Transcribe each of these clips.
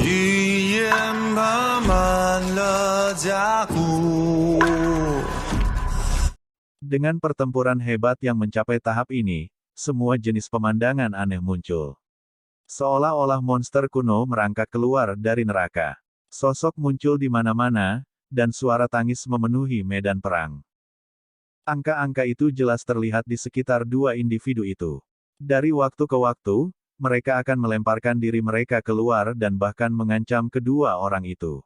语言爬满了甲骨。 Dengan pertempuran hebat yang mencapai tahap ini, semua jenis pemandangan aneh muncul. Seolah-olah monster kuno merangkak keluar dari neraka. Sosok muncul di mana-mana, dan suara tangis memenuhi medan perang. Angka-angka itu jelas terlihat di sekitar dua individu itu. Dari waktu ke waktu, mereka akan melemparkan diri mereka keluar dan bahkan mengancam kedua orang itu.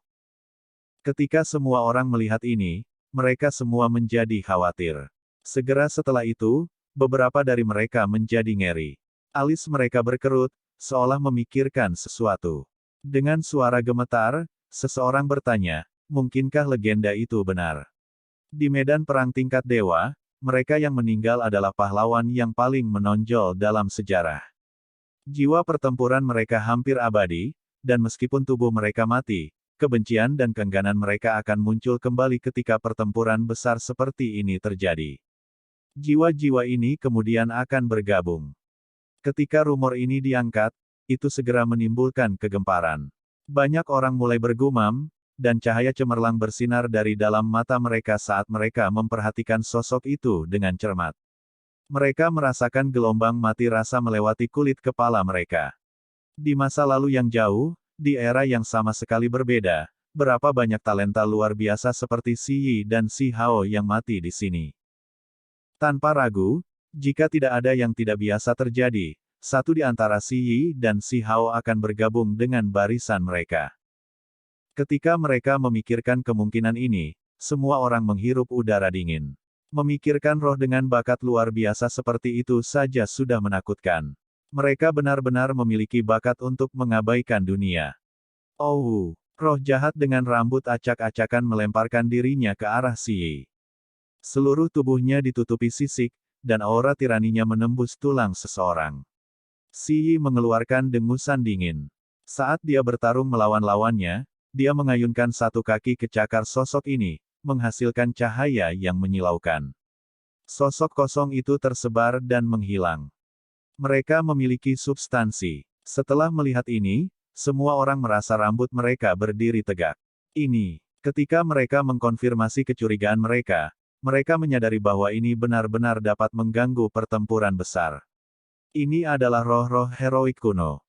Ketika semua orang melihat ini, mereka semua menjadi khawatir. Segera setelah itu, beberapa dari mereka menjadi ngeri. Alis mereka berkerut, seolah memikirkan sesuatu. Dengan suara gemetar, seseorang bertanya, mungkinkah legenda itu benar? Di medan perang tingkat dewa, mereka yang meninggal adalah pahlawan yang paling menonjol dalam sejarah. Jiwa pertempuran mereka hampir abadi, dan meskipun tubuh mereka mati, kebencian dan keengganan mereka akan muncul kembali ketika pertempuran besar seperti ini terjadi. Jiwa-jiwa ini kemudian akan bergabung. Ketika rumor ini diangkat, itu segera menimbulkan kegemparan. Banyak orang mulai bergumam, dan cahaya cemerlang bersinar dari dalam mata mereka saat mereka memperhatikan sosok itu dengan cermat. Mereka merasakan gelombang mati rasa melewati kulit kepala mereka. Di masa lalu yang jauh, di era yang sama sekali berbeda, berapa banyak talenta luar biasa seperti Xi Yi dan Xi Hao yang mati di sini. Tanpa ragu, jika tidak ada yang tidak biasa terjadi, satu di antara Xi Yi dan Xi Hao akan bergabung dengan barisan mereka. Ketika mereka memikirkan kemungkinan ini, semua orang menghirup udara dingin. Memikirkan roh dengan bakat luar biasa seperti itu saja sudah menakutkan. Mereka benar-benar memiliki bakat untuk mengabaikan dunia. Oh, roh jahat dengan rambut acak-acakan melemparkan dirinya ke arah Xi Yi. Seluruh tubuhnya ditutupi sisik, dan aura tiraninya menembus tulang seseorang. Xi Yi mengeluarkan dengusan dingin. Saat dia bertarung melawan lawannya, dia mengayunkan satu kaki ke cakar sosok ini, menghasilkan cahaya yang menyilaukan. Sosok kosong itu tersebar dan menghilang. Mereka memiliki substansi. Setelah melihat ini, semua orang merasa rambut mereka berdiri tegak. Ini, ketika mereka mengkonfirmasi kecurigaan mereka, mereka menyadari bahwa ini benar-benar dapat mengganggu pertempuran besar. Ini adalah roh-roh heroik kuno.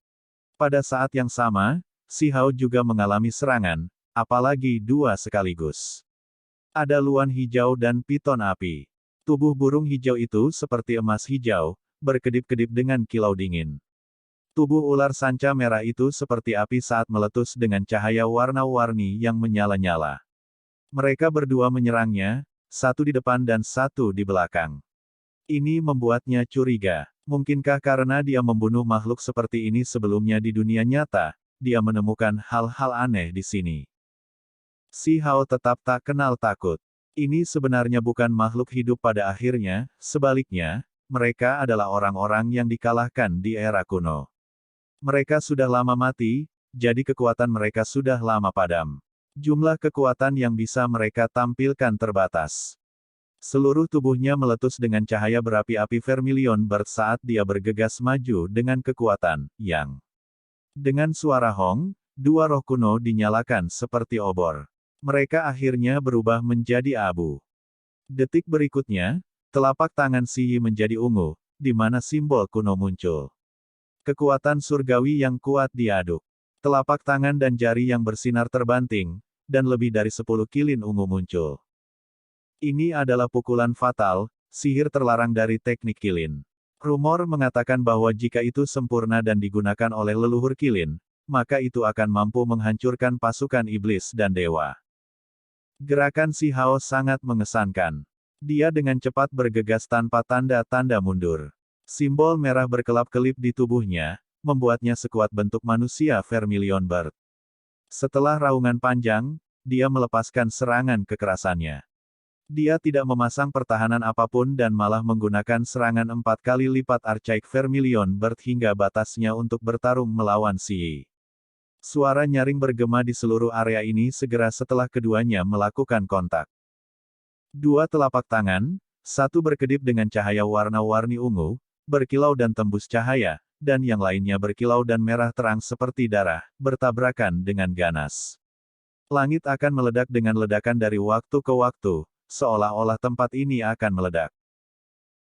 Pada saat yang sama, Xi Hao juga mengalami serangan, apalagi dua sekaligus. Ada luan hijau dan piton api. Tubuh burung hijau itu seperti emas hijau, berkedip-kedip dengan kilau dingin. Tubuh ular sanca merah itu seperti api saat meletus dengan cahaya warna-warni yang menyala-nyala. Mereka berdua menyerangnya, satu di depan dan satu di belakang. Ini membuatnya curiga. Mungkinkah karena dia membunuh makhluk seperti ini sebelumnya di dunia nyata, dia menemukan hal-hal aneh di sini. Xi Hao tetap tak kenal takut. Ini sebenarnya bukan makhluk hidup pada akhirnya, sebaliknya, mereka adalah orang-orang yang dikalahkan di era kuno. Mereka sudah lama mati, jadi kekuatan mereka sudah lama padam. Jumlah kekuatan yang bisa mereka tampilkan terbatas. Seluruh tubuhnya meletus dengan cahaya berapi-api vermilion bird saat dia bergegas maju dengan kekuatan yang. Dengan suara hong, dua roh kuno dinyalakan seperti obor. Mereka akhirnya berubah menjadi abu. Detik berikutnya, telapak tangan Xi Yi menjadi ungu, di mana simbol kuno muncul. Kekuatan surgawi yang kuat diaduk. Telapak tangan dan jari yang bersinar terbanting, dan lebih dari 10 kilin ungu muncul. Ini adalah pukulan fatal, sihir terlarang dari teknik kilin. Rumor mengatakan bahwa jika itu sempurna dan digunakan oleh leluhur kilin, maka itu akan mampu menghancurkan pasukan iblis dan dewa. Gerakan Xi Hao sangat mengesankan. Dia dengan cepat bergegas tanpa tanda-tanda mundur. Simbol merah berkelap-kelip di tubuhnya, membuatnya sekuat bentuk manusia vermilion bird. Setelah raungan panjang, dia melepaskan serangan kekerasannya. Dia tidak memasang pertahanan apapun dan malah menggunakan serangan 4 kali lipat Archaic Vermilion Bird hingga batasnya untuk bertarung melawan Xi Yi. Suara nyaring bergema di seluruh area ini segera setelah keduanya melakukan kontak. Dua telapak tangan, satu berkedip dengan cahaya warna-warni ungu, berkilau dan tembus cahaya, dan yang lainnya berkilau dan merah terang seperti darah, bertabrakan dengan ganas. Langit akan meledak dengan ledakan dari waktu ke waktu, seolah-olah tempat ini akan meledak.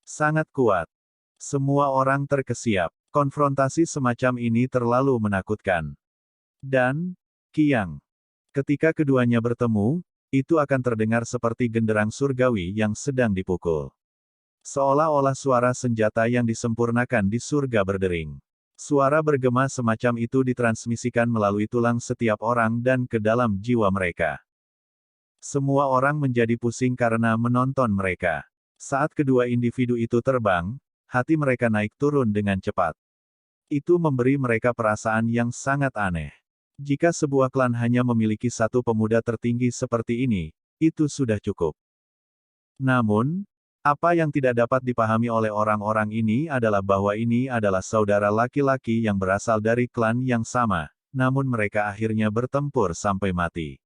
Sangat kuat. Semua orang terkesiap. Konfrontasi semacam ini terlalu menakutkan. Dan, kiang. Ketika keduanya bertemu, itu akan terdengar seperti genderang surgawi yang sedang dipukul. Seolah-olah suara senjata yang disempurnakan di surga berdering. Suara bergema semacam itu ditransmisikan melalui tulang setiap orang dan ke dalam jiwa mereka. Semua orang menjadi pusing karena menonton mereka. Saat kedua individu itu terbang, hati mereka naik turun dengan cepat. Itu memberi mereka perasaan yang sangat aneh. Jika sebuah klan hanya memiliki satu pemuda tertinggi seperti ini, itu sudah cukup. Namun, apa yang tidak dapat dipahami oleh orang-orang ini adalah bahwa ini adalah saudara laki-laki yang berasal dari klan yang sama, namun mereka akhirnya bertempur sampai mati.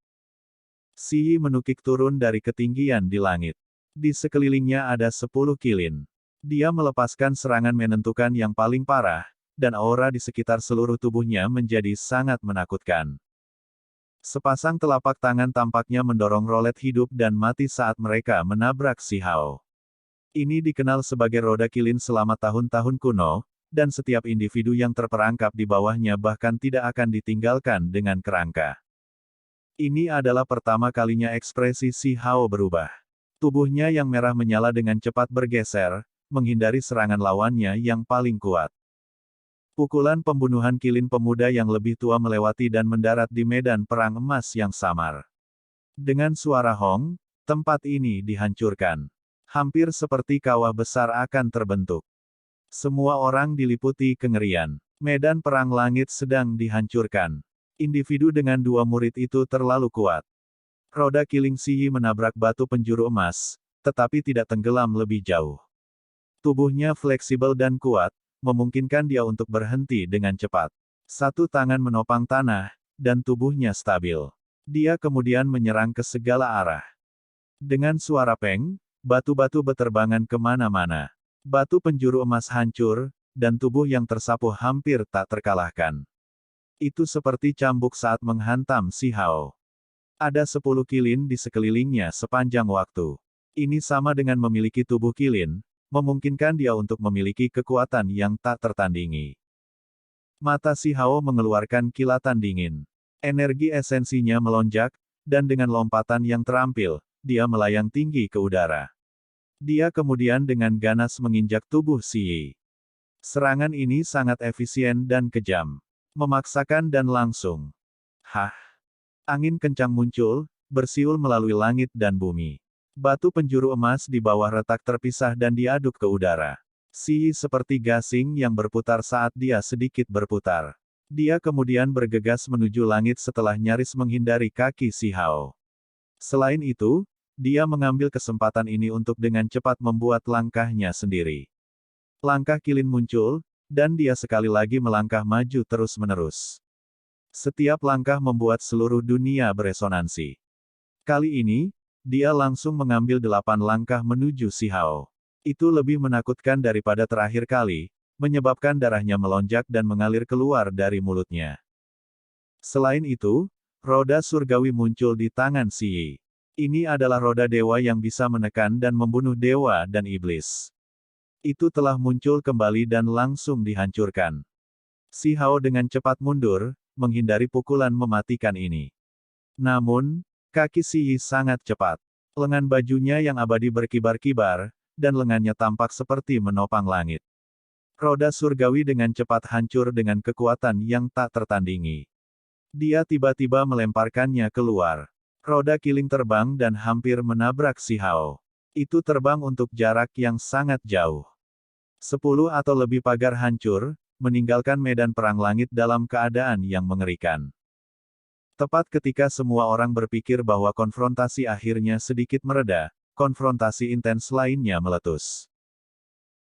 Si Yi menukik turun dari ketinggian di langit. Di sekelilingnya ada 10 kilin. Dia melepaskan serangan menentukan yang paling parah, dan aura di sekitar seluruh tubuhnya menjadi sangat menakutkan. Sepasang telapak tangan tampaknya mendorong rolet hidup dan mati saat mereka menabrak si Hao. Ini dikenal sebagai roda kilin selama tahun-tahun kuno, dan setiap individu yang terperangkap di bawahnya bahkan tidak akan ditinggalkan dengan kerangka. Ini adalah pertama kalinya ekspresi si Hao berubah. Tubuhnya yang merah menyala dengan cepat bergeser, menghindari serangan lawannya yang paling kuat. Pukulan pembunuhan kilin pemuda yang lebih tua melewati dan mendarat di medan perang emas yang samar. Dengan suara hong, tempat ini dihancurkan. Hampir seperti kawah besar akan terbentuk. Semua orang diliputi kengerian. Medan perang langit sedang dihancurkan. Individu dengan dua murid itu terlalu kuat. Roda kiling Si Yi menabrak batu penjuru emas, tetapi tidak tenggelam lebih jauh. Tubuhnya fleksibel dan kuat, memungkinkan dia untuk berhenti dengan cepat. Satu tangan menopang tanah, dan tubuhnya stabil. Dia kemudian menyerang ke segala arah. Dengan suara peng, batu-batu berterbangan kemana-mana. Batu penjuru emas hancur, dan tubuh yang tersapu hampir tak terkalahkan. Itu seperti cambuk saat menghantam si Hao. Ada 10 kilin di sekelilingnya sepanjang waktu. Ini sama dengan memiliki tubuh kilin, memungkinkan dia untuk memiliki kekuatan yang tak tertandingi. Mata si Hao mengeluarkan kilatan dingin. Energi esensinya melonjak, dan dengan lompatan yang terampil, dia melayang tinggi ke udara. Dia kemudian dengan ganas menginjak tubuh Si Yi. Serangan ini sangat efisien dan kejam. Memaksakan dan langsung. Hah! Angin kencang muncul, bersiul melalui langit dan bumi. Batu penjuru emas di bawah retak terpisah dan diaduk ke udara. Si Yi seperti gasing yang berputar saat dia sedikit berputar. Dia kemudian bergegas menuju langit setelah nyaris menghindari kaki si Hao. Selain itu, dia mengambil kesempatan ini untuk dengan cepat membuat langkahnya sendiri. Langkah kilin muncul, dan dia sekali lagi melangkah maju terus-menerus. Setiap langkah membuat seluruh dunia beresonansi. Kali ini, dia langsung mengambil 8 langkah menuju si Hao. Itu lebih menakutkan daripada terakhir kali, menyebabkan darahnya melonjak dan mengalir keluar dari mulutnya. Selain itu, roda surgawi muncul di tangan Si Yi. Ini adalah roda dewa yang bisa menekan dan membunuh dewa dan iblis. Itu telah muncul kembali dan langsung dihancurkan. Si Hao dengan cepat mundur, menghindari pukulan mematikan ini. Namun, kaki Si Yi sangat cepat. Lengan bajunya yang abadi berkibar-kibar, dan lengannya tampak seperti menopang langit. Roda surgawi dengan cepat hancur dengan kekuatan yang tak tertandingi. Dia tiba-tiba melemparkannya keluar. Roda kiling terbang dan hampir menabrak si Hao. Itu terbang untuk jarak yang sangat jauh. 10 atau lebih pagar hancur, meninggalkan medan perang langit dalam keadaan yang mengerikan. Tepat ketika semua orang berpikir bahwa konfrontasi akhirnya sedikit mereda, konfrontasi intens lainnya meletus.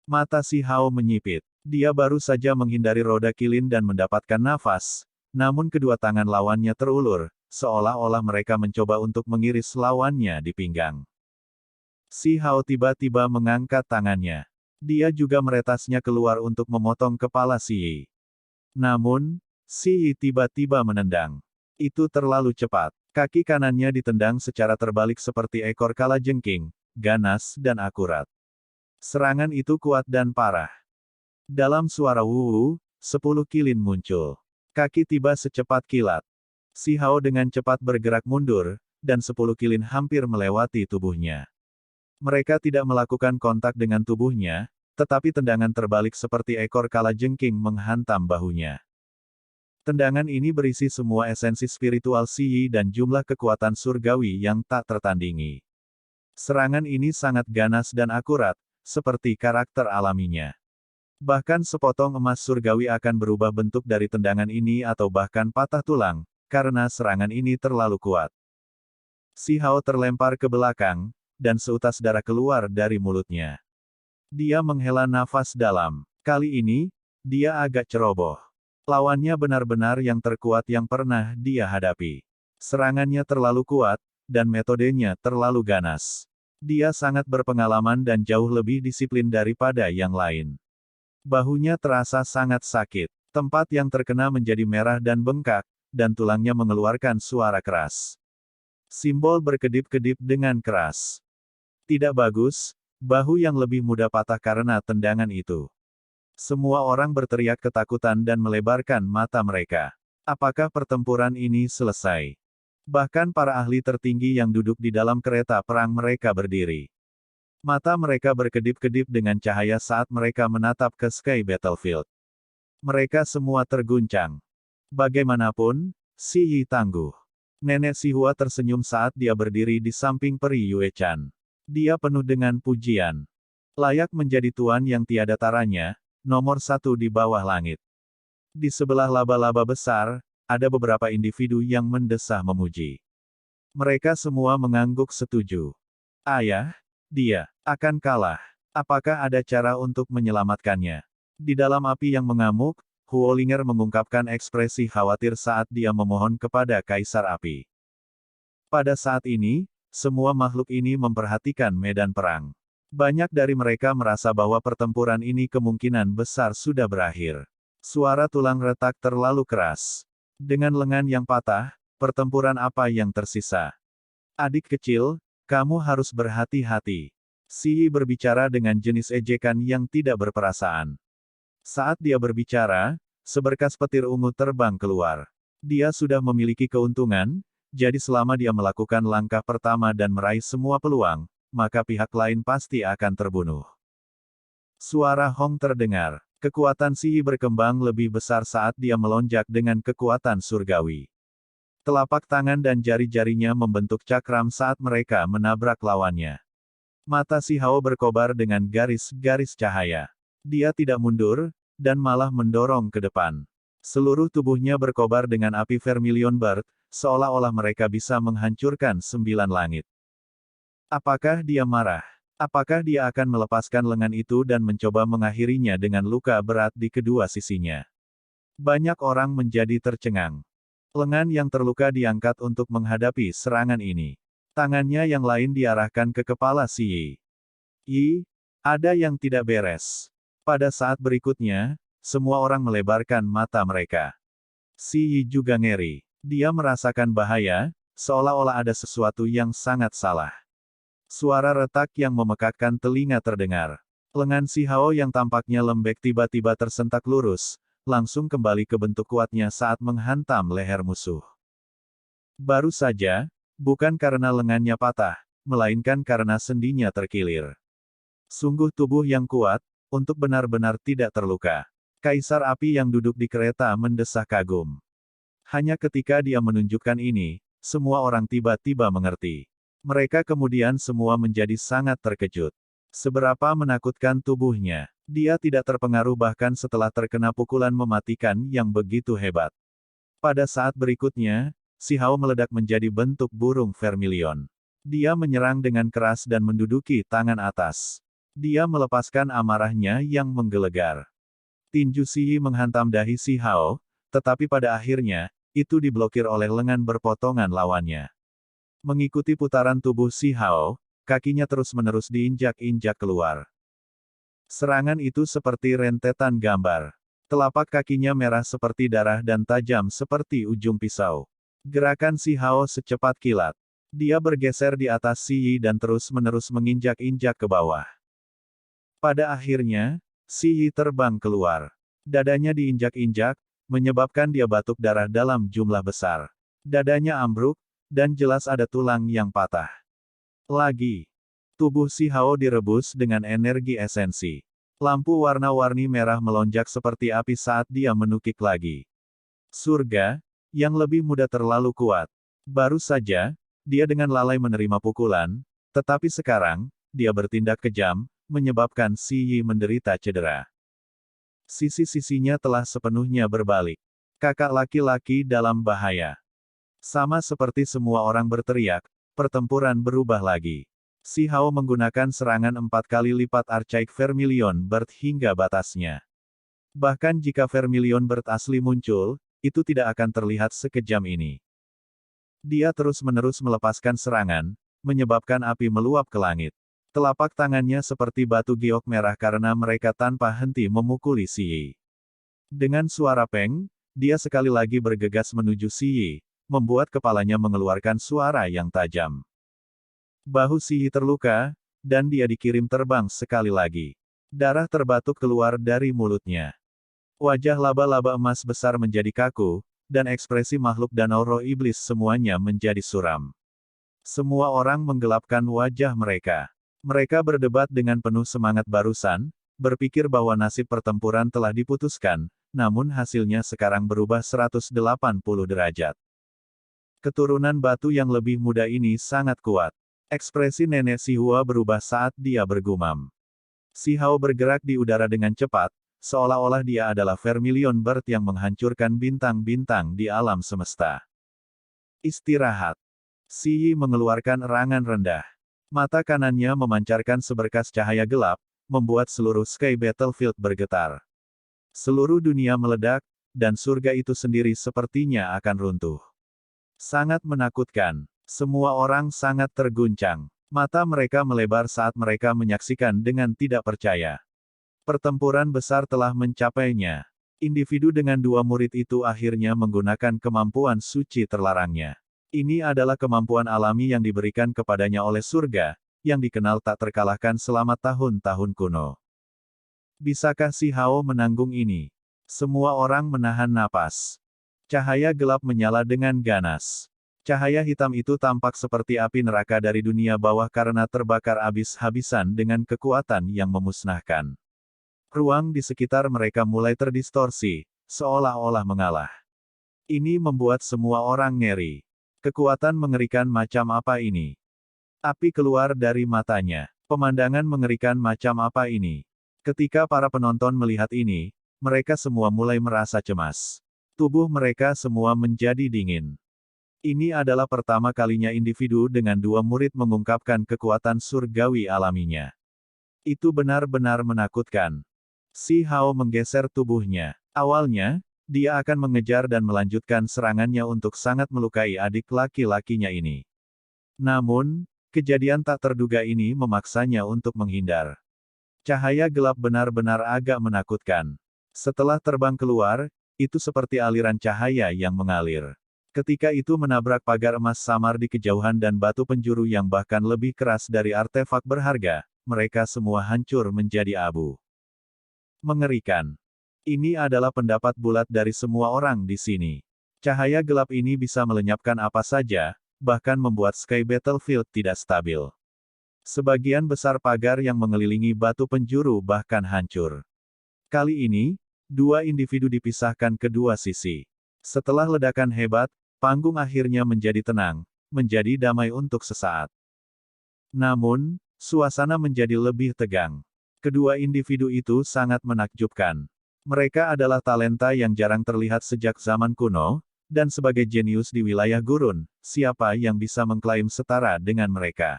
Mata si Hao menyipit. Dia baru saja menghindari roda kilin dan mendapatkan nafas, namun kedua tangan lawannya terulur, seolah-olah mereka mencoba untuk mengiris lawannya di pinggang. Si Hao tiba-tiba mengangkat tangannya. Dia juga meretasnya keluar untuk memotong kepala Si Yi. Namun, Si Yi tiba-tiba menendang. Itu terlalu cepat. Kaki kanannya ditendang secara terbalik seperti ekor kalajengking, ganas dan akurat. Serangan itu kuat dan parah. Dalam suara wuwu, 10 kilin muncul. Kaki tiba secepat kilat. Si Hao dengan cepat bergerak mundur, dan 10 kilin hampir melewati tubuhnya. Mereka tidak melakukan kontak dengan tubuhnya, tetapi tendangan terbalik seperti ekor kalajengking menghantam bahunya. Tendangan ini berisi semua esensi spiritual Si Yi dan jumlah kekuatan surgawi yang tak tertandingi. Serangan ini sangat ganas dan akurat, seperti karakter alaminya. Bahkan sepotong emas surgawi akan berubah bentuk dari tendangan ini atau bahkan patah tulang, karena serangan ini terlalu kuat. Si Hao terlempar ke belakang, dan seutas darah keluar dari mulutnya. Dia menghela nafas dalam. Kali ini, dia agak ceroboh. Lawannya benar-benar yang terkuat yang pernah dia hadapi. Serangannya terlalu kuat, dan metodenya terlalu ganas. Dia sangat berpengalaman dan jauh lebih disiplin daripada yang lain. Bahunya terasa sangat sakit. Tempat yang terkena menjadi merah dan bengkak, dan tulangnya mengeluarkan suara keras. Simbol berkedip-kedip dengan keras. Tidak bagus, bahu yang lebih mudah patah karena tendangan itu. Semua orang berteriak ketakutan dan melebarkan mata mereka. Apakah pertempuran ini selesai? Bahkan para ahli tertinggi yang duduk di dalam kereta perang mereka berdiri. Mata mereka berkedip-kedip dengan cahaya saat mereka menatap ke Sky Battlefield. Mereka semua terguncang. Bagaimanapun, Si Yi tangguh. Nenek Si Hua tersenyum saat dia berdiri di samping peri Yue Chan. Dia penuh dengan pujian. Layak menjadi tuan yang tiada taranya, nomor 1 di bawah langit. Di sebelah laba-laba besar, ada beberapa individu yang mendesah memuji. Mereka semua mengangguk setuju. Ayah, dia akan kalah. Apakah ada cara untuk menyelamatkannya? Di dalam api yang mengamuk, Huolinger mengungkapkan ekspresi khawatir saat dia memohon kepada Kaisar Api. Pada saat ini, semua makhluk ini memperhatikan medan perang. Banyak dari mereka merasa bahwa pertempuran ini kemungkinan besar sudah berakhir. Suara tulang retak terlalu keras. Dengan lengan yang patah, pertempuran apa yang tersisa? Adik kecil, kamu harus berhati-hati. Si Yi berbicara dengan jenis ejekan yang tidak berperasaan. Saat dia berbicara, seberkas petir ungu terbang keluar. Dia sudah memiliki keuntungan, jadi selama dia melakukan langkah pertama dan meraih semua peluang, maka pihak lain pasti akan terbunuh. Suara Hong terdengar. Kekuatan Si Yi berkembang lebih besar saat dia melonjak dengan kekuatan surgawi. Telapak tangan dan jari-jarinya membentuk cakram saat mereka menabrak lawannya. Mata Si Hao berkobar dengan garis-garis cahaya. Dia tidak mundur, dan malah mendorong ke depan. Seluruh tubuhnya berkobar dengan api vermilion bird, seolah-olah mereka bisa menghancurkan 9 langit. Apakah dia marah? Apakah dia akan melepaskan lengan itu dan mencoba mengakhirinya dengan luka berat di kedua sisinya? Banyak orang menjadi tercengang. Lengan yang terluka diangkat untuk menghadapi serangan ini. Tangannya yang lain diarahkan ke kepala Si Yi. Yi, ada yang tidak beres. Pada saat berikutnya, semua orang melebarkan mata mereka. Si Yi juga ngeri. Dia merasakan bahaya, seolah-olah ada sesuatu yang sangat salah. Suara retak yang memekakkan telinga terdengar. Lengan Si Hao yang tampaknya lembek tiba-tiba tersentak lurus, langsung kembali ke bentuk kuatnya saat menghantam leher musuh. Baru saja, bukan karena lengannya patah, melainkan karena sendinya terkilir. Sungguh tubuh yang kuat, untuk benar-benar tidak terluka. Kaisar Api yang duduk di kereta mendesah kagum. Hanya ketika dia menunjukkan ini, semua orang tiba-tiba mengerti. Mereka kemudian semua menjadi sangat terkejut. Seberapa menakutkan tubuhnya. Dia tidak terpengaruh bahkan setelah terkena pukulan mematikan yang begitu hebat. Pada saat berikutnya, Si Hao meledak menjadi bentuk burung vermilion. Dia menyerang dengan keras dan menduduki tangan atas. Dia melepaskan amarahnya yang menggelegar. Tinju Si Yi menghantam dahi Si Hao, tetapi pada akhirnya, itu diblokir oleh lengan berpotongan lawannya. Mengikuti putaran tubuh Si Hao, kakinya terus-menerus diinjak-injak keluar. Serangan itu seperti rentetan gambar. Telapak kakinya merah seperti darah dan tajam seperti ujung pisau. Gerakan Si Hao secepat kilat. Dia bergeser di atas Si Yi dan terus-menerus menginjak-injak ke bawah. Pada akhirnya, Si Yi terbang keluar. Dadanya diinjak-injak, menyebabkan dia batuk darah dalam jumlah besar. Dadanya ambruk, dan jelas ada tulang yang patah. Lagi. Tubuh Si Hao direbus dengan energi esensi. Lampu warna-warni merah melonjak seperti api saat dia menukik lagi. Surga, yang lebih muda terlalu kuat. Baru saja, dia dengan lalai menerima pukulan, tetapi sekarang, dia bertindak kejam, menyebabkan Si Yi menderita cedera. Sisi-sisinya telah sepenuhnya berbalik. Kakak laki-laki dalam bahaya. Sama seperti semua orang berteriak, pertempuran berubah lagi. Si Hao menggunakan serangan 4 kali lipat Archaic Vermilion Bird hingga batasnya. Bahkan jika Vermilion Bird asli muncul, itu tidak akan terlihat sekejam ini. Dia terus-menerus melepaskan serangan, menyebabkan api meluap ke langit. Telapak tangannya seperti batu giok merah karena mereka tanpa henti memukuli Si Yi. Dengan suara peng, dia sekali lagi bergegas menuju Si Yi, membuat kepalanya mengeluarkan suara yang tajam. Bahu Si Yi terluka, dan dia dikirim terbang sekali lagi. Darah terbatuk keluar dari mulutnya. Wajah laba-laba emas besar menjadi kaku, dan ekspresi makhluk danau roh iblis semuanya menjadi suram. Semua orang menggelapkan wajah mereka. Mereka berdebat dengan penuh semangat barusan, berpikir bahwa nasib pertempuran telah diputuskan, namun hasilnya sekarang berubah 180 derajat. Keturunan batu yang lebih muda ini sangat kuat. Ekspresi nenek Si Hua berubah saat dia bergumam. Si Hao bergerak di udara dengan cepat, seolah-olah dia adalah Vermilion Bird yang menghancurkan bintang-bintang di alam semesta. Istirahat. Si Yi mengeluarkan erangan rendah. Mata kanannya memancarkan seberkas cahaya gelap, membuat seluruh Sky Battlefield bergetar. Seluruh dunia meledak, dan surga itu sendiri sepertinya akan runtuh. Sangat menakutkan. Semua orang sangat terguncang. Mata mereka melebar saat mereka menyaksikan dengan tidak percaya. Pertempuran besar telah mencapainya. Individu dengan 2 murid itu akhirnya menggunakan kemampuan suci terlarangnya. Ini adalah kemampuan alami yang diberikan kepadanya oleh surga, yang dikenal tak terkalahkan selama tahun-tahun kuno. Bisakah Si Hao menanggung ini? Semua orang menahan napas. Cahaya gelap menyala dengan ganas. Cahaya hitam itu tampak seperti api neraka dari dunia bawah karena terbakar habis-habisan dengan kekuatan yang memusnahkan. Ruang di sekitar mereka mulai terdistorsi, seolah-olah mengalah. Ini membuat semua orang ngeri. Kekuatan mengerikan macam apa ini? Api keluar dari matanya. Pemandangan mengerikan macam apa ini? Ketika para penonton melihat ini, mereka semua mulai merasa cemas. Tubuh mereka semua menjadi dingin. Ini adalah pertama kalinya individu dengan 2 murid mengungkapkan kekuatan surgawi alaminya. Itu benar-benar menakutkan. Si Hao menggeser tubuhnya. Awalnya, dia akan mengejar dan melanjutkan serangannya untuk sangat melukai adik laki-lakinya ini. Namun, kejadian tak terduga ini memaksanya untuk menghindar. Cahaya gelap benar-benar agak menakutkan. Setelah terbang keluar, itu seperti aliran cahaya yang mengalir. Ketika itu menabrak pagar emas samar di kejauhan dan batu penjuru yang bahkan lebih keras dari artefak berharga, mereka semua hancur menjadi abu. Mengerikan. Ini adalah pendapat bulat dari semua orang di sini. Cahaya gelap ini bisa melenyapkan apa saja, bahkan membuat Sky Battlefield tidak stabil. Sebagian besar pagar yang mengelilingi batu penjuru bahkan hancur. Kali ini, 2 individu dipisahkan ke 2 sisi. Setelah ledakan hebat, panggung akhirnya menjadi tenang, menjadi damai untuk sesaat. Namun, suasana menjadi lebih tegang. Kedua individu itu sangat menakjubkan. Mereka adalah talenta yang jarang terlihat sejak zaman kuno, dan sebagai jenius di wilayah gurun, siapa yang bisa mengklaim setara dengan mereka?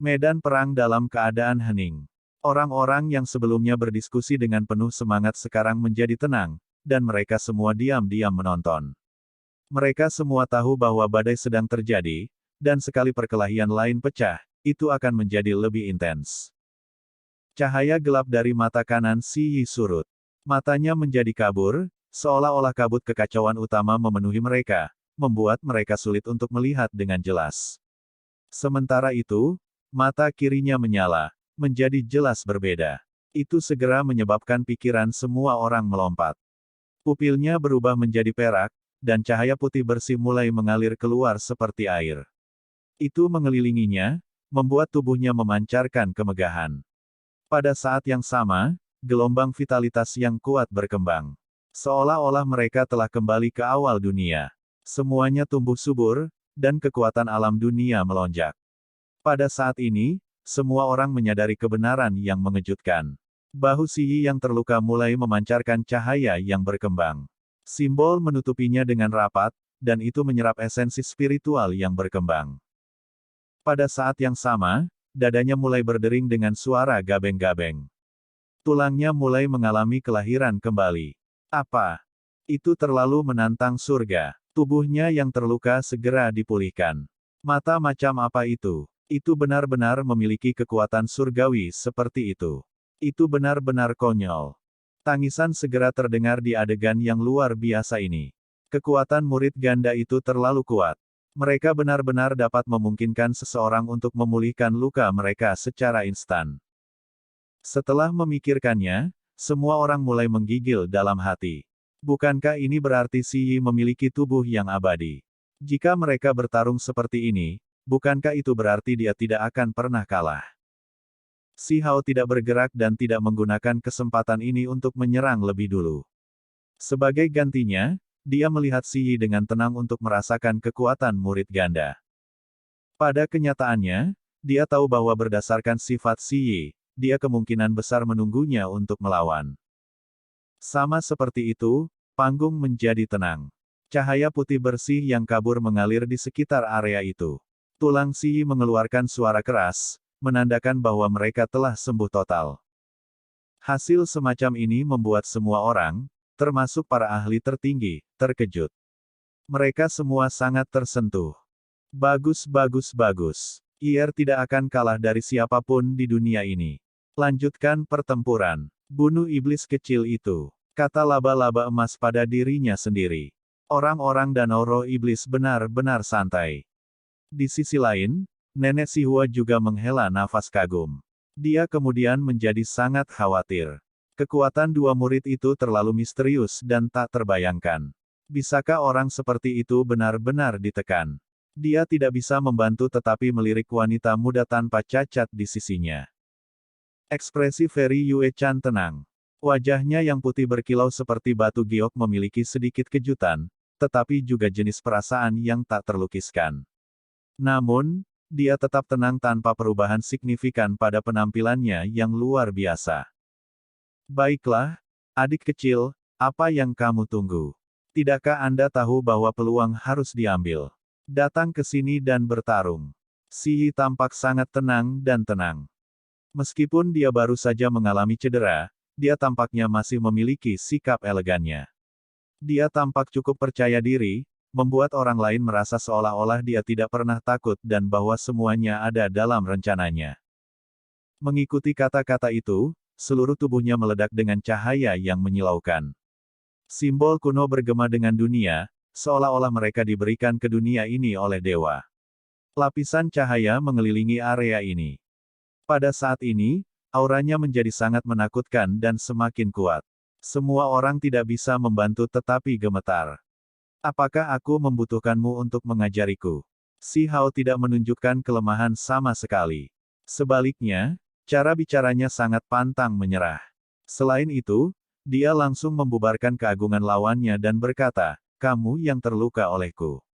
Medan perang dalam keadaan hening. Orang-orang yang sebelumnya berdiskusi dengan penuh semangat sekarang menjadi tenang, dan mereka semua diam-diam menonton. Mereka semua tahu bahwa badai sedang terjadi, dan sekali perkelahian lain pecah, itu akan menjadi lebih intens. Cahaya gelap dari mata kanan Si Yi surut. Matanya menjadi kabur, seolah-olah kabut kekacauan utama memenuhi mereka, membuat mereka sulit untuk melihat dengan jelas. Sementara itu, mata kirinya menyala, menjadi jelas berbeda. Itu segera menyebabkan pikiran semua orang melompat. Pupilnya berubah menjadi perak, dan cahaya putih bersih mulai mengalir keluar seperti air. Itu mengelilinginya, membuat tubuhnya memancarkan kemegahan. Pada saat yang sama, gelombang vitalitas yang kuat berkembang. Seolah-olah mereka telah kembali ke awal dunia. Semuanya tumbuh subur, dan kekuatan alam dunia melonjak. Pada saat ini, semua orang menyadari kebenaran yang mengejutkan. Bahu Si Yi yang terluka mulai memancarkan cahaya yang berkembang. Simbol menutupinya dengan rapat, dan itu menyerap esensi spiritual yang berkembang. Pada saat yang sama, dadanya mulai berdering dengan suara gabeng-gabeng. Tulangnya mulai mengalami kelahiran kembali. Apa? Itu terlalu menantang surga. Tubuhnya yang terluka segera dipulihkan. Mata macam apa itu? Itu benar-benar memiliki kekuatan surgawi seperti itu. Itu benar-benar konyol. Tangisan segera terdengar di adegan yang luar biasa ini. Kekuatan murid ganda itu terlalu kuat. Mereka benar-benar dapat memungkinkan seseorang untuk memulihkan luka mereka secara instan. Setelah memikirkannya, semua orang mulai menggigil dalam hati. Bukankah ini berarti Si Yi memiliki tubuh yang abadi? Jika mereka bertarung seperti ini, bukankah itu berarti dia tidak akan pernah kalah? Si Hao tidak bergerak dan tidak menggunakan kesempatan ini untuk menyerang lebih dulu. Sebagai gantinya, dia melihat Si Yi dengan tenang untuk merasakan kekuatan murid ganda. Pada kenyataannya, dia tahu bahwa berdasarkan sifat Si Yi, dia kemungkinan besar menunggunya untuk melawan. Sama seperti itu, panggung menjadi tenang. Cahaya putih bersih yang kabur mengalir di sekitar area itu. Tulang Si Yi mengeluarkan suara keras, menandakan bahwa mereka telah sembuh total. Hasil semacam ini membuat semua orang, termasuk para ahli tertinggi, terkejut. Mereka semua sangat tersentuh. Bagus bagus bagus. Iyer tidak akan kalah dari siapapun di dunia ini. Lanjutkan pertempuran. Bunuh iblis kecil itu, kata laba-laba emas pada dirinya sendiri. Orang-orang danau roh iblis benar-benar santai. Di sisi lain, Nenek Sihua juga menghela nafas kagum. Dia kemudian menjadi sangat khawatir. Kekuatan dua murid itu terlalu misterius dan tak terbayangkan. Bisakah orang seperti itu benar-benar ditekan? Dia tidak bisa membantu tetapi melirik wanita muda tanpa cacat di sisinya. Ekspresi Feri Yue-chan tenang. Wajahnya yang putih berkilau seperti batu giok memiliki sedikit kejutan, tetapi juga jenis perasaan yang tak terlukiskan. Namun, dia tetap tenang tanpa perubahan signifikan pada penampilannya yang luar biasa. Baiklah, adik kecil, apa yang kamu tunggu? Tidakkah Anda tahu bahwa peluang harus diambil? Datang ke sini dan bertarung. Si Yi tampak sangat tenang dan tenang. Meskipun dia baru saja mengalami cedera, dia tampaknya masih memiliki sikap elegannya. Dia tampak cukup percaya diri, membuat orang lain merasa seolah-olah dia tidak pernah takut dan bahwa semuanya ada dalam rencananya. Mengikuti kata-kata itu, seluruh tubuhnya meledak dengan cahaya yang menyilaukan. Simbol kuno bergema dengan dunia, seolah-olah mereka diberikan ke dunia ini oleh dewa. Lapisan cahaya mengelilingi area ini. Pada saat ini, auranya menjadi sangat menakutkan dan semakin kuat. Semua orang tidak bisa membantu tetapi gemetar. Apakah aku membutuhkanmu untuk mengajariku? Si Hao tidak menunjukkan kelemahan sama sekali. Sebaliknya, cara bicaranya sangat pantang menyerah. Selain itu, dia langsung membubarkan keagungan lawannya dan berkata, "Kamu yang terluka olehku."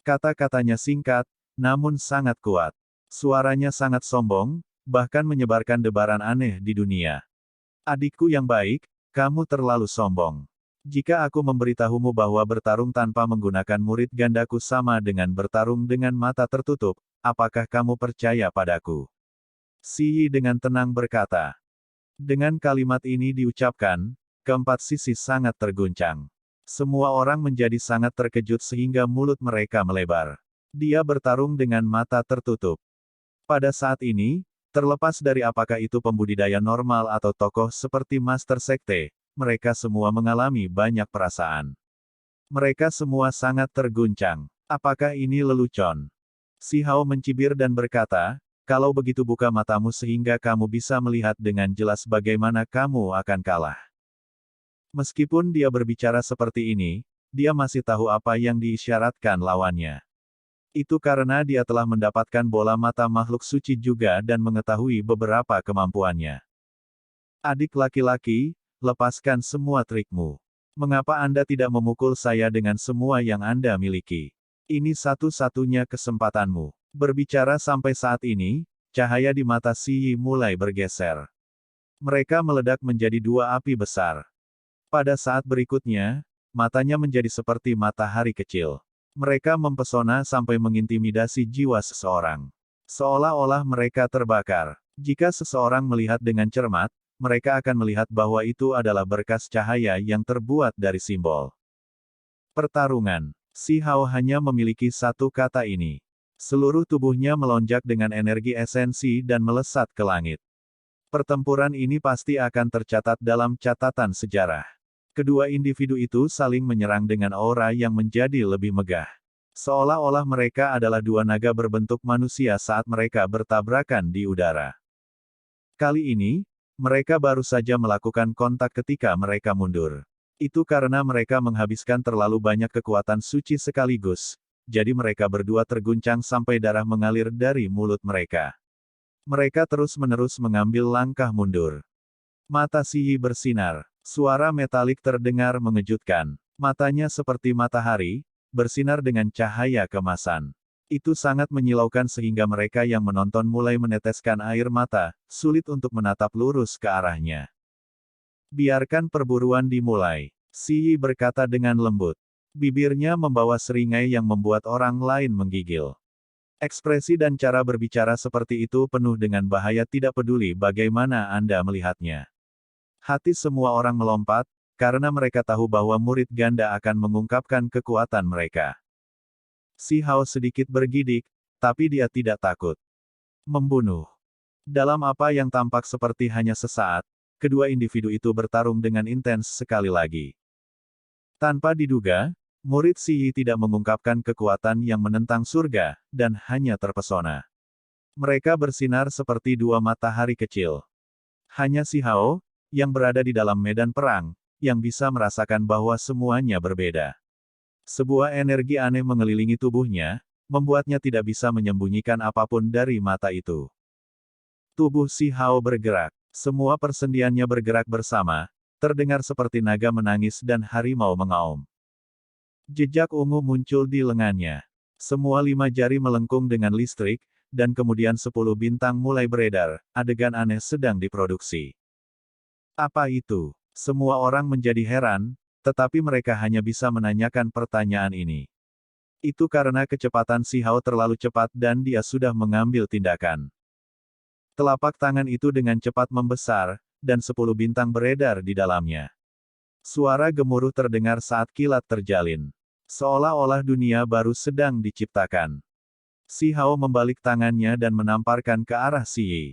Kata-katanya singkat, namun sangat kuat. Suaranya sangat sombong, bahkan menyebarkan debaran aneh di dunia. Adikku yang baik, kamu terlalu sombong. Jika aku memberitahumu bahwa bertarung tanpa menggunakan murid gandaku sama dengan bertarung dengan mata tertutup, apakah kamu percaya padaku? Si Yi dengan tenang berkata. Dengan kalimat ini diucapkan, keempat sisi sangat terguncang. Semua orang menjadi sangat terkejut sehingga mulut mereka melebar. Dia bertarung dengan mata tertutup. Pada saat ini, Terlepas dari apakah itu pembudidaya normal atau tokoh seperti Master Sekte, mereka semua mengalami banyak perasaan. Mereka semua sangat terguncang. Apakah ini lelucon? Si Hao mencibir dan berkata, kalau begitu buka matamu sehingga kamu bisa melihat dengan jelas bagaimana kamu akan kalah. Meskipun dia berbicara seperti ini, dia masih tahu apa yang diisyaratkan lawannya. Itu karena dia telah mendapatkan bola mata makhluk suci juga dan mengetahui beberapa kemampuannya. Adik laki-laki, lepaskan semua trikmu. Mengapa Anda tidak memukul saya dengan semua yang Anda miliki? Ini satu-satunya kesempatanmu. Berbicara sampai saat ini, cahaya di mata Si Yi mulai bergeser. Mereka meledak menjadi dua api besar. Pada saat berikutnya, matanya menjadi seperti matahari kecil. Mereka mempesona sampai mengintimidasi jiwa seseorang. Seolah-olah mereka terbakar. Jika seseorang melihat dengan cermat, mereka akan melihat bahwa itu adalah berkas cahaya yang terbuat dari simbol. Pertarungan. Si Hao hanya memiliki satu kata ini. Seluruh tubuhnya melonjak dengan energi esensi dan melesat ke langit. Pertempuran ini pasti akan tercatat dalam catatan sejarah. Kedua individu itu saling menyerang dengan aura yang menjadi lebih megah. Seolah-olah mereka adalah dua naga berbentuk manusia saat mereka bertabrakan di udara. Kali ini, mereka baru saja melakukan kontak ketika mereka mundur. Itu karena mereka menghabiskan terlalu banyak kekuatan suci sekaligus, jadi mereka berdua terguncang sampai darah mengalir dari mulut mereka. Mereka terus-menerus mengambil langkah mundur. Mata Si Yi bersinar. Suara metalik terdengar mengejutkan. Matanya seperti matahari, bersinar dengan cahaya kemasan. Itu sangat menyilaukan sehingga mereka yang menonton mulai meneteskan air mata, sulit untuk menatap lurus ke arahnya. Biarkan perburuan dimulai. Si Yi berkata dengan lembut. Bibirnya membawa seringai yang membuat orang lain menggigil. Ekspresi dan cara berbicara seperti itu penuh dengan bahaya, tidak peduli bagaimana Anda melihatnya. Hati semua orang melompat, karena mereka tahu bahwa murid ganda akan mengungkapkan kekuatan mereka. Si Hao sedikit bergidik, tapi dia tidak takut. Membunuh. Dalam apa yang tampak seperti hanya sesaat, kedua individu itu bertarung dengan intens sekali lagi. Tanpa diduga, murid Si Yi tidak mengungkapkan kekuatan yang menentang surga, dan hanya terpesona. Mereka bersinar seperti dua matahari kecil. Hanya Si Hao, yang berada di dalam medan perang, yang bisa merasakan bahwa semuanya berbeda. Sebuah energi aneh mengelilingi tubuhnya, membuatnya tidak bisa menyembunyikan apapun dari mata itu. Tubuh Si Hao bergerak, semua persendiannya bergerak bersama, terdengar seperti naga menangis dan harimau mengaum. Jejak ungu muncul di lengannya. Semua 5 jari melengkung dengan listrik, dan kemudian 10 bintang mulai beredar, adegan aneh sedang diproduksi. Apa itu? Semua orang menjadi heran, tetapi mereka hanya bisa menanyakan pertanyaan ini. Itu karena kecepatan Si Hao terlalu cepat dan dia sudah mengambil tindakan. Telapak tangan itu dengan cepat membesar, dan 10 bintang beredar di dalamnya. Suara gemuruh terdengar saat kilat terjalin. Seolah-olah dunia baru sedang diciptakan. Si Hao membalik tangannya dan menamparkan ke arah Si Yi.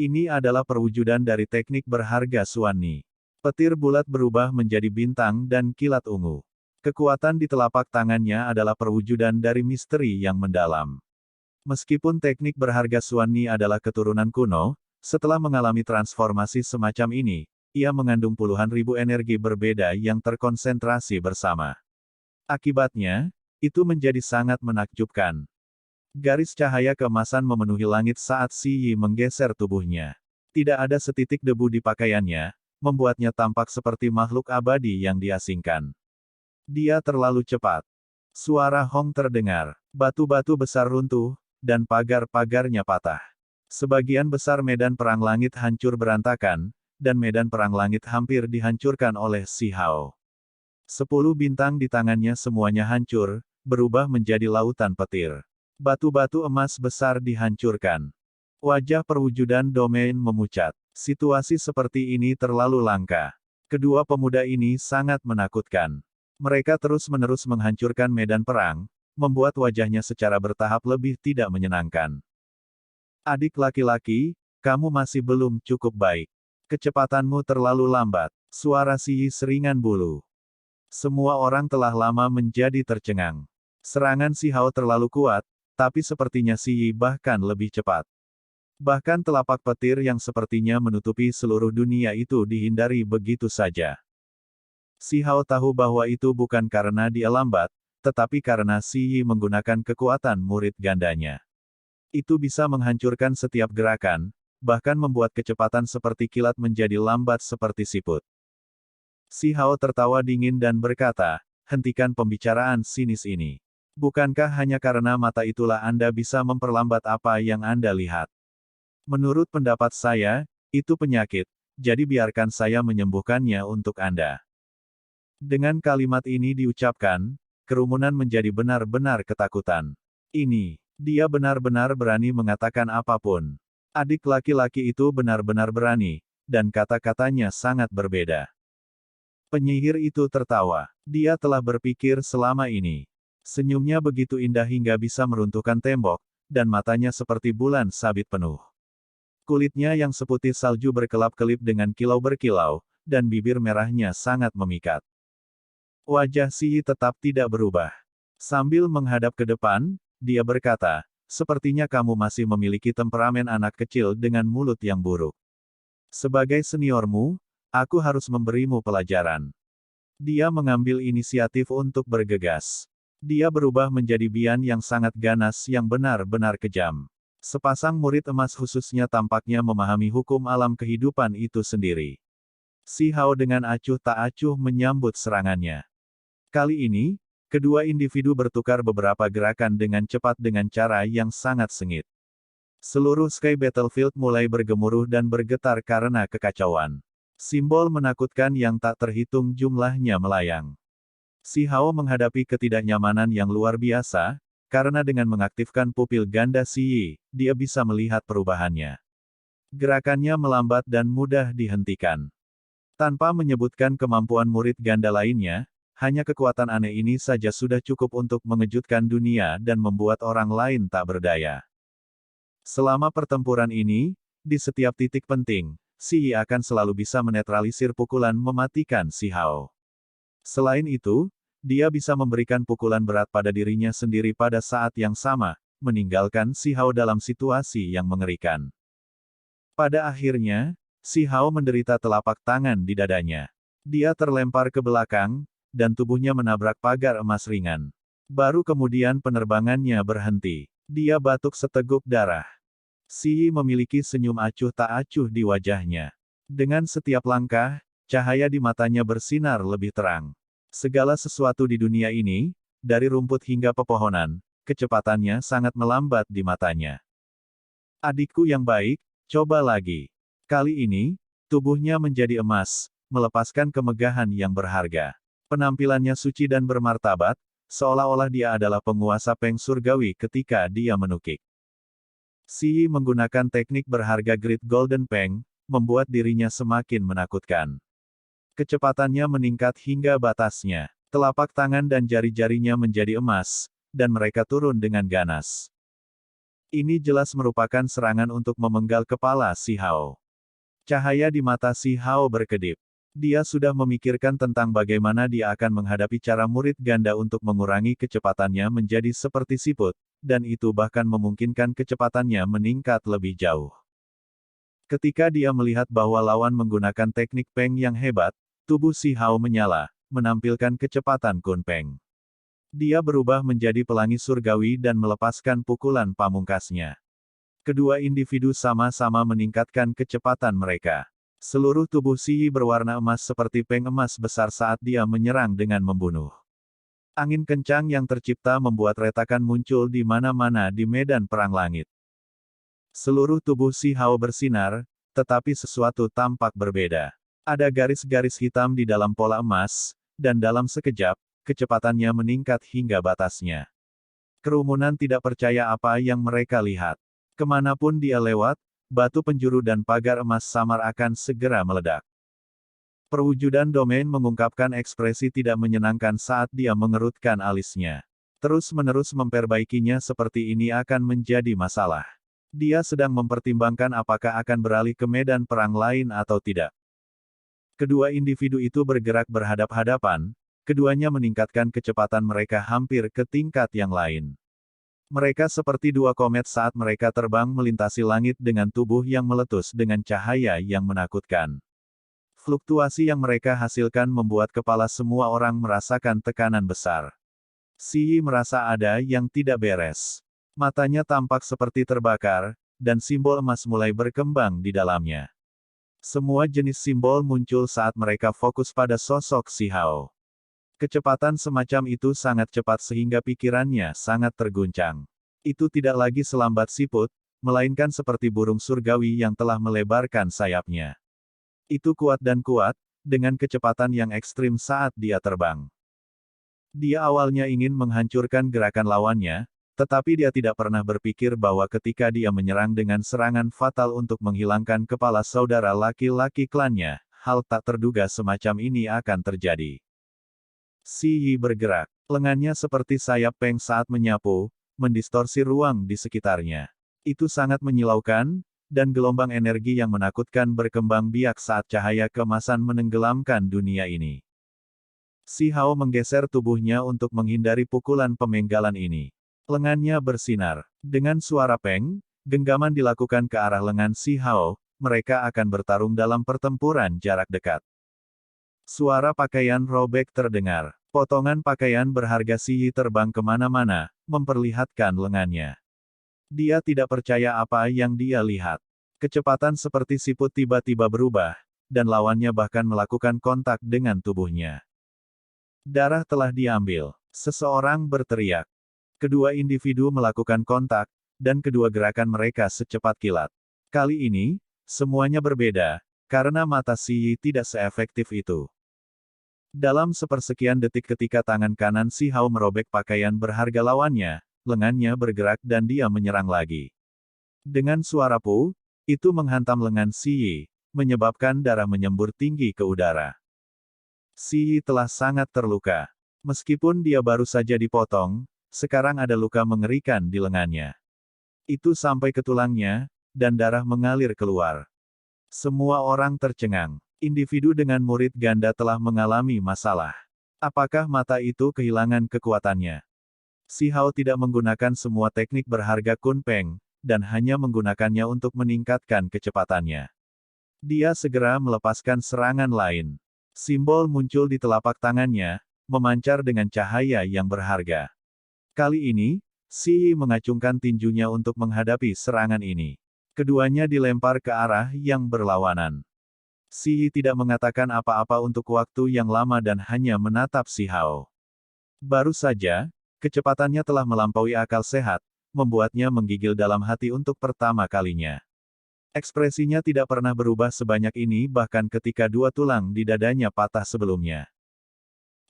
Ini adalah perwujudan dari teknik berharga Suanni. Petir bulat berubah menjadi bintang dan kilat ungu. Kekuatan di telapak tangannya adalah perwujudan dari misteri yang mendalam. Meskipun teknik berharga Suanni adalah keturunan kuno, setelah mengalami transformasi semacam ini, ia mengandung puluhan ribu energi berbeda yang terkonsentrasi bersama. Akibatnya, itu menjadi sangat menakjubkan. Garis cahaya keemasan memenuhi langit saat Si Yi menggeser tubuhnya. Tidak ada setitik debu di pakaiannya, membuatnya tampak seperti makhluk abadi yang diasingkan. Dia terlalu cepat. Suara Hong terdengar. Batu-batu besar runtuh, dan pagar-pagarnya patah. Sebagian besar medan perang langit hancur berantakan, dan medan perang langit hampir dihancurkan oleh Si Hao. 10 bintang di tangannya semuanya hancur, berubah menjadi lautan petir. Batu-batu emas besar dihancurkan. Wajah perwujudan domain memucat. Situasi seperti ini terlalu langka. Kedua pemuda ini sangat menakutkan. Mereka terus-menerus menghancurkan medan perang, membuat wajahnya secara bertahap lebih tidak menyenangkan. Adik laki-laki, Kamu masih belum cukup baik. Kecepatanmu terlalu lambat. Suara Si Yi seringan bulu. Semua orang telah lama menjadi tercengang. Serangan Si Hao terlalu kuat, tapi sepertinya Si Yi bahkan lebih cepat. Bahkan telapak petir yang sepertinya menutupi seluruh dunia itu dihindari begitu saja. Si Hao tahu bahwa itu bukan karena dia lambat, tetapi karena Si Yi menggunakan kekuatan murid gandanya. Itu bisa menghancurkan setiap gerakan, bahkan membuat kecepatan seperti kilat menjadi lambat seperti siput. Si Hao tertawa dingin dan berkata, hentikan pembicaraan sinis ini. Bukankah hanya karena mata itulah Anda bisa memperlambat apa yang Anda lihat? Menurut pendapat saya, itu penyakit, jadi biarkan saya menyembuhkannya untuk Anda. Dengan kalimat ini diucapkan, kerumunan menjadi benar-benar ketakutan. Dia benar-benar berani mengatakan apapun. Adik laki-laki itu benar-benar berani, dan kata-katanya sangat berbeda. Penyihir itu tertawa. Dia telah berpikir selama ini. Senyumnya begitu indah hingga bisa meruntuhkan tembok, dan matanya seperti bulan sabit penuh. Kulitnya yang seputih salju berkelap-kelip dengan kilau berkilau, dan bibir merahnya sangat memikat. Wajah Si Yi tetap tidak berubah. Sambil menghadap ke depan, dia berkata, sepertinya kamu masih memiliki temperamen anak kecil dengan mulut yang buruk. Sebagai seniormu, aku harus memberimu pelajaran. Dia mengambil inisiatif untuk bergegas. Dia berubah menjadi Bian yang sangat ganas yang benar-benar kejam. Sepasang murid emas khususnya tampaknya memahami hukum alam kehidupan itu sendiri. Si Hao dengan acuh tak acuh menyambut serangannya. Kali ini, kedua individu bertukar beberapa gerakan dengan cepat dengan cara yang sangat sengit. Seluruh Sky Battlefield mulai bergemuruh dan bergetar karena kekacauan. Simbol menakutkan yang tak terhitung jumlahnya melayang. Si Hao menghadapi ketidaknyamanan yang luar biasa, karena dengan mengaktifkan pupil ganda Si Yi, dia bisa melihat perubahannya. Gerakannya melambat dan mudah dihentikan. Tanpa menyebutkan kemampuan murid ganda lainnya, hanya kekuatan aneh ini saja sudah cukup untuk mengejutkan dunia dan membuat orang lain tak berdaya. Selama pertempuran ini, di setiap titik penting, Si Yi akan selalu bisa menetralisir pukulan mematikan Si Hao. Selain itu, dia bisa memberikan pukulan berat pada dirinya sendiri pada saat yang sama, meninggalkan Si Hao dalam situasi yang mengerikan. Pada akhirnya, Si Hao menderita telapak tangan di dadanya. Dia terlempar ke belakang, dan tubuhnya menabrak pagar emas ringan. Baru kemudian penerbangannya berhenti. Dia batuk seteguk darah. Si Yi memiliki senyum acuh tak acuh di wajahnya. Dengan setiap langkah, cahaya di matanya bersinar lebih terang. Segala sesuatu di dunia ini, dari rumput hingga pepohonan, kecepatannya sangat melambat di matanya. Adikku yang baik, coba lagi. Kali ini, tubuhnya menjadi emas, melepaskan kemegahan yang berharga. Penampilannya suci dan bermartabat, seolah-olah dia adalah penguasa Peng surgawi ketika dia menukik. Si Yi menggunakan teknik berharga Great Golden Peng, membuat dirinya semakin menakutkan. Kecepatannya meningkat hingga batasnya. Telapak tangan dan jari-jarinya menjadi emas, dan mereka turun dengan ganas. Ini jelas merupakan serangan untuk memenggal kepala Si Hao. Cahaya di mata Si Hao berkedip. Dia sudah memikirkan tentang bagaimana dia akan menghadapi cara murid ganda untuk mengurangi kecepatannya menjadi seperti siput, dan itu bahkan memungkinkan kecepatannya meningkat lebih jauh. Ketika dia melihat bahwa lawan menggunakan teknik Peng yang hebat, tubuh Si Hao menyala, menampilkan kecepatan Kun Peng. Dia berubah menjadi pelangi surgawi dan melepaskan pukulan pamungkasnya. Kedua individu sama-sama meningkatkan kecepatan mereka. Seluruh tubuh Si Yi berwarna emas seperti peng emas besar saat dia menyerang dengan membunuh. Angin kencang yang tercipta membuat retakan muncul di mana-mana di medan perang langit. Seluruh tubuh Si Hao bersinar, tetapi sesuatu tampak berbeda. Ada garis-garis hitam di dalam pola emas, dan dalam sekejap, kecepatannya meningkat hingga batasnya. Kerumunan tidak percaya apa yang mereka lihat. Kemanapun dia lewat, batu penjuru dan pagar emas samar akan segera meledak. Perwujudan domain mengungkapkan ekspresi tidak menyenangkan saat dia mengerutkan alisnya. Terus-menerus memperbaikinya seperti ini akan menjadi masalah. Dia sedang mempertimbangkan apakah akan beralih ke medan perang lain atau tidak. Kedua individu itu bergerak berhadap-hadapan, keduanya meningkatkan kecepatan mereka hampir ke tingkat yang lain. Mereka seperti dua komet saat mereka terbang melintasi langit dengan tubuh yang meletus dengan cahaya yang menakutkan. Fluktuasi yang mereka hasilkan membuat kepala semua orang merasakan tekanan besar. Si Yi merasa ada yang tidak beres. Matanya tampak seperti terbakar, dan simbol emas mulai berkembang di dalamnya. Semua jenis simbol muncul saat mereka fokus pada sosok Si Hao. Kecepatan semacam itu sangat cepat sehingga pikirannya sangat terguncang. Itu tidak lagi selambat siput, melainkan seperti burung surgawi yang telah melebarkan sayapnya. Itu kuat, dengan kecepatan yang ekstrim saat dia terbang. Dia awalnya ingin menghancurkan gerakan lawannya, tetapi dia tidak pernah berpikir bahwa ketika dia menyerang dengan serangan fatal untuk menghilangkan kepala saudara laki-laki klannya, hal tak terduga semacam ini akan terjadi. Si Yi bergerak. Lengannya seperti sayap Peng saat menyapu, mendistorsi ruang di sekitarnya. Itu sangat menyilaukan, dan gelombang energi yang menakutkan berkembang biak saat cahaya keemasan menenggelamkan dunia ini. Si Hao menggeser tubuhnya untuk menghindari pukulan pemenggalan ini. Lengannya bersinar. Dengan suara peng, genggaman dilakukan ke arah lengan Si Hao, mereka akan bertarung dalam pertempuran jarak dekat. Suara pakaian robek terdengar. Potongan pakaian berharga Si Yi terbang kemana-mana, memperlihatkan lengannya. Dia tidak percaya apa yang dia lihat. Kecepatan seperti siput tiba-tiba berubah, dan lawannya bahkan melakukan kontak dengan tubuhnya. Darah telah diambil. Seseorang berteriak. Kedua individu melakukan kontak, dan kedua gerakan mereka secepat kilat. Kali ini, semuanya berbeda, karena mata Si Yi tidak seefektif itu. Dalam sepersekian detik ketika tangan kanan Si Hao merobek pakaian berharga lawannya, lengannya bergerak dan dia menyerang lagi. Dengan suara pu, itu menghantam lengan Si Yi, menyebabkan darah menyembur tinggi ke udara. Si Yi telah sangat terluka. Meskipun dia baru saja dipotong, sekarang ada luka mengerikan di lengannya. Itu sampai ke tulangnya, dan darah mengalir keluar. Semua orang tercengang. Individu dengan murid ganda telah mengalami masalah. Apakah mata itu kehilangan kekuatannya? Si Hao tidak menggunakan semua teknik berharga Kun Peng, dan hanya menggunakannya untuk meningkatkan kecepatannya. Dia segera melepaskan serangan lain. Simbol muncul di telapak tangannya, memancar dengan cahaya yang berharga. Kali ini, Si Yi mengacungkan tinjunya untuk menghadapi serangan ini. Keduanya dilempar ke arah yang berlawanan. Si Yi tidak mengatakan apa-apa untuk waktu yang lama dan hanya menatap Si Hao. Baru saja, kecepatannya telah melampaui akal sehat, membuatnya menggigil dalam hati untuk pertama kalinya. Ekspresinya tidak pernah berubah sebanyak ini bahkan ketika dua tulang di dadanya patah sebelumnya.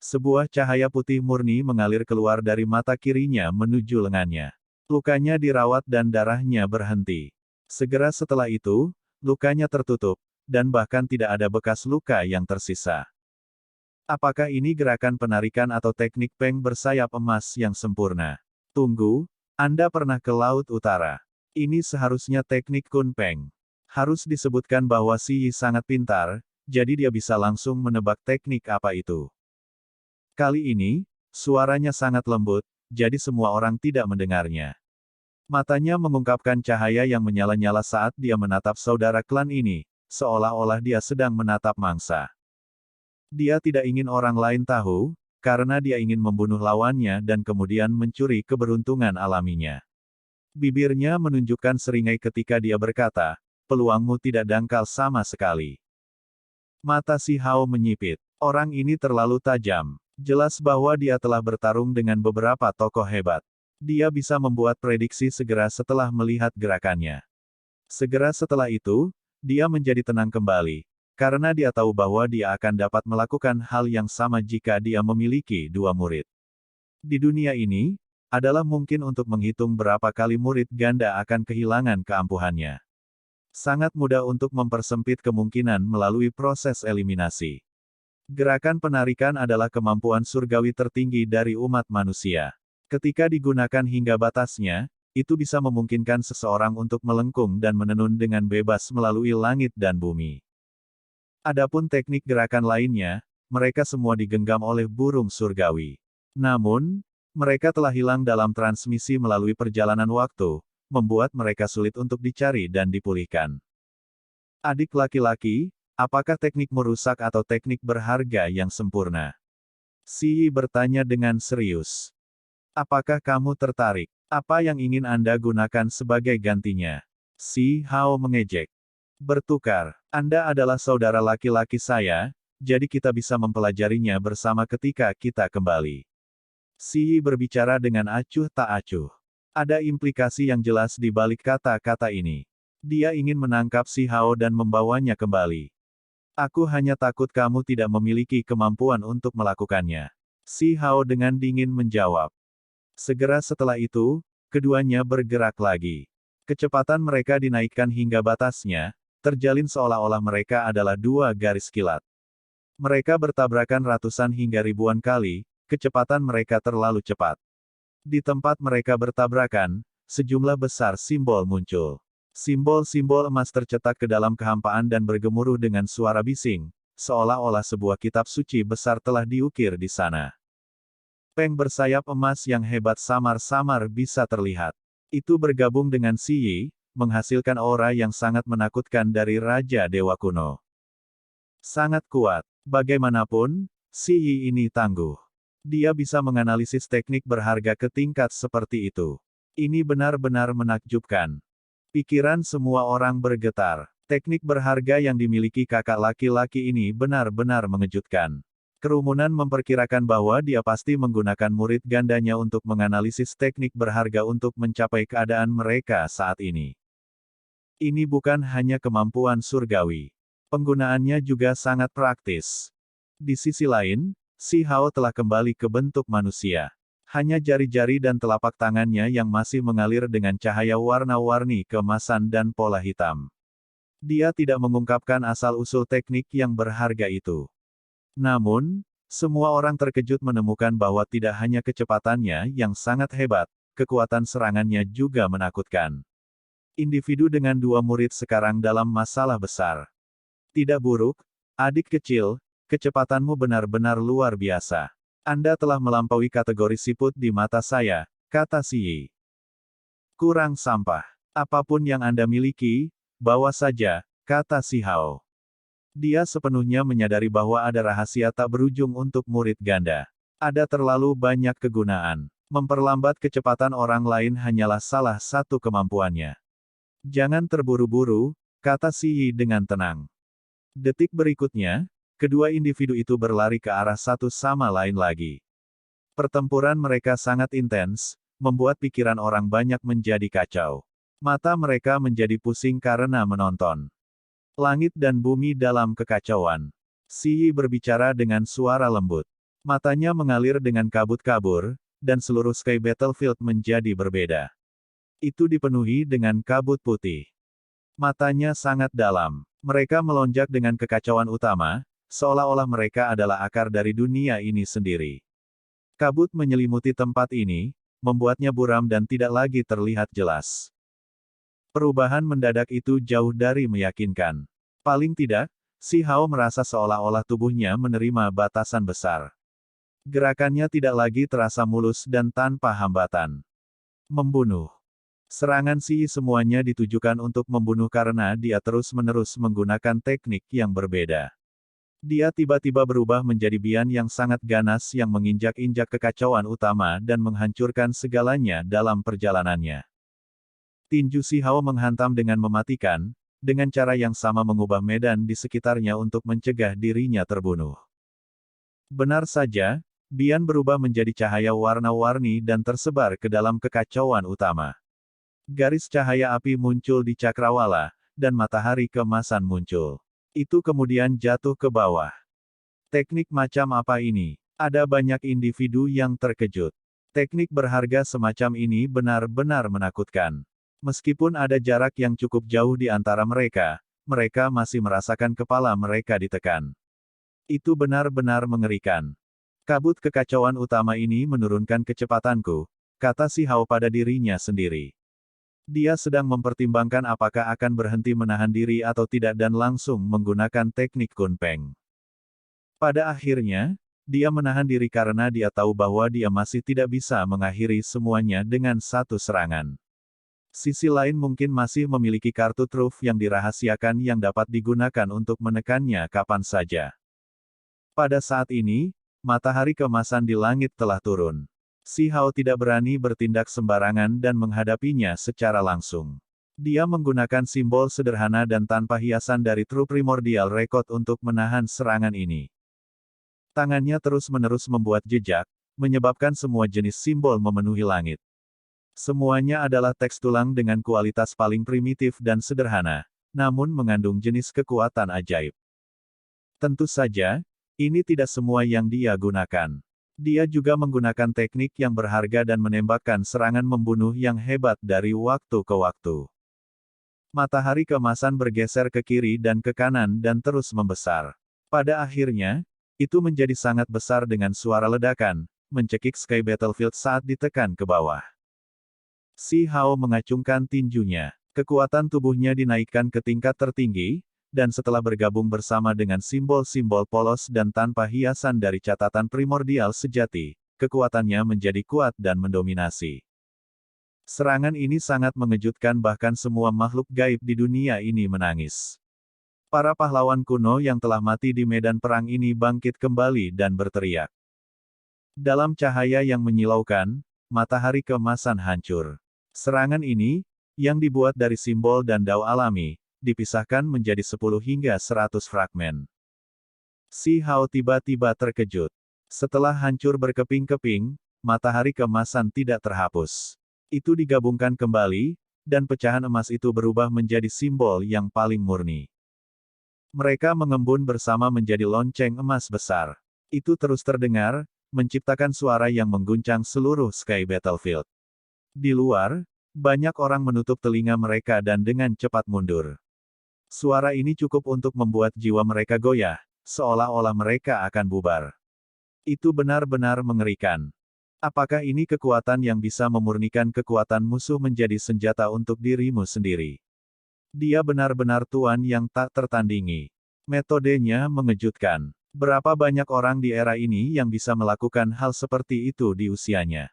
Sebuah cahaya putih murni mengalir keluar dari mata kirinya menuju lengannya. Lukanya dirawat dan darahnya berhenti. Segera setelah itu, lukanya tertutup, dan bahkan tidak ada bekas luka yang tersisa. Apakah ini gerakan penarikan atau teknik Peng bersayap emas yang sempurna? Tunggu, Anda pernah ke Laut Utara. Ini seharusnya teknik Kun Peng. Harus disebutkan bahwa Si Yi sangat pintar, jadi dia bisa langsung menebak teknik apa itu. Kali ini, suaranya sangat lembut, jadi semua orang tidak mendengarnya. Matanya mengungkapkan cahaya yang menyala-nyala saat dia menatap saudara klan ini, seolah-olah dia sedang menatap mangsa. Dia tidak ingin orang lain tahu, karena dia ingin membunuh lawannya dan kemudian mencuri keberuntungan alaminya. Bibirnya menunjukkan seringai ketika dia berkata, peluangmu tidak dangkal sama sekali. Mata Si Hao menyipit. Orang ini terlalu tajam. Jelas bahwa dia telah bertarung dengan beberapa tokoh hebat. Dia bisa membuat prediksi segera setelah melihat gerakannya. Segera setelah itu, dia menjadi tenang kembali, karena dia tahu bahwa dia akan dapat melakukan hal yang sama jika dia memiliki dua murid. Di dunia ini, adalah mungkin untuk menghitung berapa kali murid ganda akan kehilangan keampuhannya. Sangat mudah untuk mempersempit kemungkinan melalui proses eliminasi. Gerakan penarikan adalah kemampuan surgawi tertinggi dari umat manusia. Ketika digunakan hingga batasnya, itu bisa memungkinkan seseorang untuk melengkung dan menenun dengan bebas melalui langit dan bumi. Adapun teknik gerakan lainnya, mereka semua digenggam oleh burung surgawi. Namun, mereka telah hilang dalam transmisi melalui perjalanan waktu, membuat mereka sulit untuk dicari dan dipulihkan. Adik laki-laki, apakah teknikmu rusak atau teknik berharga yang sempurna? Si Yi bertanya dengan serius. Apakah kamu tertarik? Apa yang ingin Anda gunakan sebagai gantinya? Si Hao mengejek. Bertukar. Anda adalah saudara laki-laki saya, jadi kita bisa mempelajarinya bersama ketika kita kembali. Si Yi berbicara dengan acuh tak acuh. Ada implikasi yang jelas di balik kata-kata ini. Dia ingin menangkap si Hao dan membawanya kembali. Aku hanya takut kamu tidak memiliki kemampuan untuk melakukannya. Si Hao dengan dingin menjawab. Segera setelah itu, keduanya bergerak lagi. Kecepatan mereka dinaikkan hingga batasnya, terjalin seolah-olah mereka adalah dua garis kilat. Mereka bertabrakan ratusan hingga ribuan kali, kecepatan mereka terlalu cepat. Di tempat mereka bertabrakan, sejumlah besar simbol muncul. Simbol-simbol emas tercetak ke dalam kehampaan dan bergemuruh dengan suara bising, seolah-olah sebuah kitab suci besar telah diukir di sana. Peng bersayap emas yang hebat samar-samar bisa terlihat. Itu bergabung dengan Si Yi, menghasilkan aura yang sangat menakutkan dari Raja Dewa Kuno. Sangat kuat. Bagaimanapun, Si Yi ini tangguh. Dia bisa menganalisis teknik berharga ke tingkat seperti itu. Ini benar-benar menakjubkan. Pikiran semua orang bergetar. Teknik berharga yang dimiliki kakak laki-laki ini benar-benar mengejutkan. Kerumunan memperkirakan bahwa dia pasti menggunakan murid gandanya untuk menganalisis teknik berharga untuk mencapai keadaan mereka saat ini. Ini bukan hanya kemampuan surgawi. Penggunaannya juga sangat praktis. Di sisi lain, Si Hao telah kembali ke bentuk manusia. Hanya jari-jari dan telapak tangannya yang masih mengalir dengan cahaya warna-warni keemasan dan pola hitam. Dia tidak mengungkapkan asal-usul teknik yang berharga itu. Namun, semua orang terkejut menemukan bahwa tidak hanya kecepatannya yang sangat hebat, kekuatan serangannya juga menakutkan. Individu dengan dua murid sekarang dalam masalah besar. Tidak buruk, adik kecil, kecepatanmu benar-benar luar biasa. Anda telah melampaui kategori siput di mata saya, kata Si Yi. Kurang sampah. Apapun yang Anda miliki, bawa saja, kata Si Hao. Dia sepenuhnya menyadari bahwa ada rahasia tak berujung untuk murid ganda. Ada terlalu banyak kegunaan. Memperlambat kecepatan orang lain hanyalah salah satu kemampuannya. Jangan terburu-buru, kata Si Yi dengan tenang. Detik berikutnya, kedua individu itu berlari ke arah satu sama lain lagi. Pertempuran mereka sangat intens, membuat pikiran orang banyak menjadi kacau. Mata mereka menjadi pusing karena menonton. Langit dan bumi dalam kekacauan. Si Yi berbicara dengan suara lembut. Matanya mengalir dengan kabut-kabur, dan seluruh sky battlefield menjadi berbeda. Itu dipenuhi dengan kabut putih. Matanya sangat dalam. Mereka melonjak dengan kekacauan utama, seolah-olah mereka adalah akar dari dunia ini sendiri. Kabut menyelimuti tempat ini, membuatnya buram dan tidak lagi terlihat jelas. Perubahan mendadak itu jauh dari meyakinkan. Paling tidak, Si Hao merasa seolah-olah tubuhnya menerima batasan besar. Gerakannya tidak lagi terasa mulus dan tanpa hambatan. Membunuh. Serangan Si Yi semuanya ditujukan untuk membunuh karena dia terus-menerus menggunakan teknik yang berbeda. Dia tiba-tiba berubah menjadi Bian yang sangat ganas yang menginjak-injak kekacauan utama dan menghancurkan segalanya dalam perjalanannya. Tinju Si Hao menghantam dengan mematikan, dengan cara yang sama mengubah medan di sekitarnya untuk mencegah dirinya terbunuh. Benar saja, Bian berubah menjadi cahaya warna-warni dan tersebar ke dalam kekacauan utama. Garis cahaya api muncul di cakrawala, dan matahari keemasan muncul. Itu kemudian jatuh ke bawah. Teknik macam apa ini? Ada banyak individu yang terkejut. Teknik berharga semacam ini benar-benar menakutkan. Meskipun ada jarak yang cukup jauh di antara mereka, mereka masih merasakan kepala mereka ditekan. Itu benar-benar mengerikan. Kabut kekacauan utama ini menurunkan kecepatanku, kata Si Hao pada dirinya sendiri. Dia sedang mempertimbangkan apakah akan berhenti menahan diri atau tidak dan langsung menggunakan teknik Kunpeng. Pada akhirnya, dia menahan diri karena dia tahu bahwa dia masih tidak bisa mengakhiri semuanya dengan satu serangan. Sisi lain mungkin masih memiliki kartu truf yang dirahasiakan yang dapat digunakan untuk menekannya kapan saja. Pada saat ini, matahari keemasan di langit telah turun. Si Hao tidak berani bertindak sembarangan dan menghadapinya secara langsung. Dia menggunakan simbol sederhana dan tanpa hiasan dari True Primordial Record untuk menahan serangan ini. Tangannya terus-menerus membuat jejak, menyebabkan semua jenis simbol memenuhi langit. Semuanya adalah teks tulang dengan kualitas paling primitif dan sederhana, namun mengandung jenis kekuatan ajaib. Tentu saja, ini tidak semua yang dia gunakan. Dia juga menggunakan teknik yang berharga dan menembakkan serangan membunuh yang hebat dari waktu ke waktu. Matahari keemasan bergeser ke kiri dan ke kanan dan terus membesar. Pada akhirnya, itu menjadi sangat besar dengan suara ledakan, mencekik Sky Battlefield saat ditekan ke bawah. Si Hao mengacungkan tinjunya. Kekuatan tubuhnya dinaikkan ke tingkat tertinggi, dan setelah bergabung bersama dengan simbol-simbol polos dan tanpa hiasan dari catatan primordial sejati, kekuatannya menjadi kuat dan mendominasi. Serangan ini sangat mengejutkan bahkan semua makhluk gaib di dunia ini menangis. Para pahlawan kuno yang telah mati di medan perang ini bangkit kembali dan berteriak. Dalam cahaya yang menyilaukan, matahari keemasan hancur. Serangan ini, yang dibuat dari simbol dan dao alami, dipisahkan menjadi 10 hingga 100 fragmen. Si Hao tiba-tiba terkejut. Setelah hancur berkeping-keping, matahari keemasan tidak terhapus. Itu digabungkan kembali, dan pecahan emas itu berubah menjadi simbol yang paling murni. Mereka mengembun bersama menjadi lonceng emas besar. Itu terus terdengar, menciptakan suara yang mengguncang seluruh Sky Battlefield. Di luar, banyak orang menutup telinga mereka dan dengan cepat mundur. Suara ini cukup untuk membuat jiwa mereka goyah, seolah-olah mereka akan bubar. Itu benar-benar mengerikan. Apakah ini kekuatan yang bisa memurnikan kekuatan musuh menjadi senjata untuk dirimu sendiri? Dia benar-benar tuan yang tak tertandingi. Metodenya mengejutkan. Berapa banyak orang di era ini yang bisa melakukan hal seperti itu di usianya?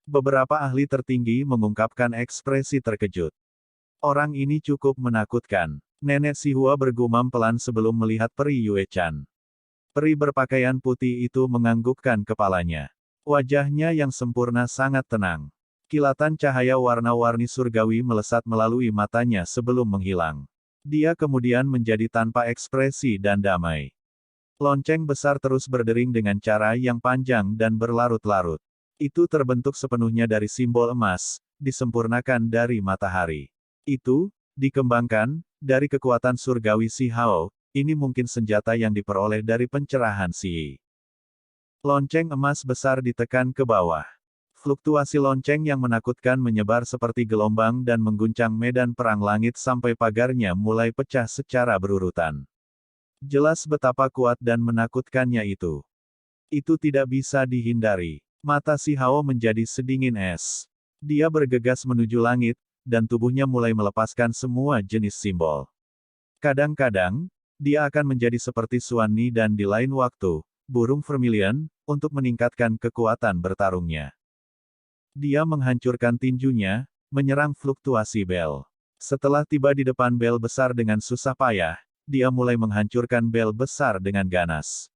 Beberapa ahli tertinggi mengungkapkan ekspresi terkejut. Orang ini cukup menakutkan. Nenek Sihua bergumam pelan sebelum melihat peri Yue Chan. Peri berpakaian putih itu menganggukkan kepalanya. Wajahnya yang sempurna sangat tenang. Kilatan cahaya warna-warni surgawi melesat melalui matanya sebelum menghilang. Dia kemudian menjadi tanpa ekspresi dan damai. Lonceng besar terus berdering dengan cara yang panjang dan berlarut-larut. Itu terbentuk sepenuhnya dari simbol emas, disempurnakan dari matahari. Itu, dikembangkan, dari kekuatan surgawi Si Hao, ini mungkin senjata yang diperoleh dari pencerahan Si. Lonceng emas besar ditekan ke bawah. Fluktuasi lonceng yang menakutkan menyebar seperti gelombang dan mengguncang medan perang langit sampai pagarnya mulai pecah secara berurutan. Jelas betapa kuat dan menakutkannya itu. Itu tidak bisa dihindari. Mata Si Hao menjadi sedingin es. Dia bergegas menuju langit, dan tubuhnya mulai melepaskan semua jenis simbol. Kadang-kadang, dia akan menjadi seperti Xuan Ni dan di lain waktu, burung vermilion, untuk meningkatkan kekuatan bertarungnya. Dia menghancurkan tinjunya, menyerang fluktuasi bel. Setelah tiba di depan bel besar dengan susah payah, dia mulai menghancurkan bel besar dengan ganas.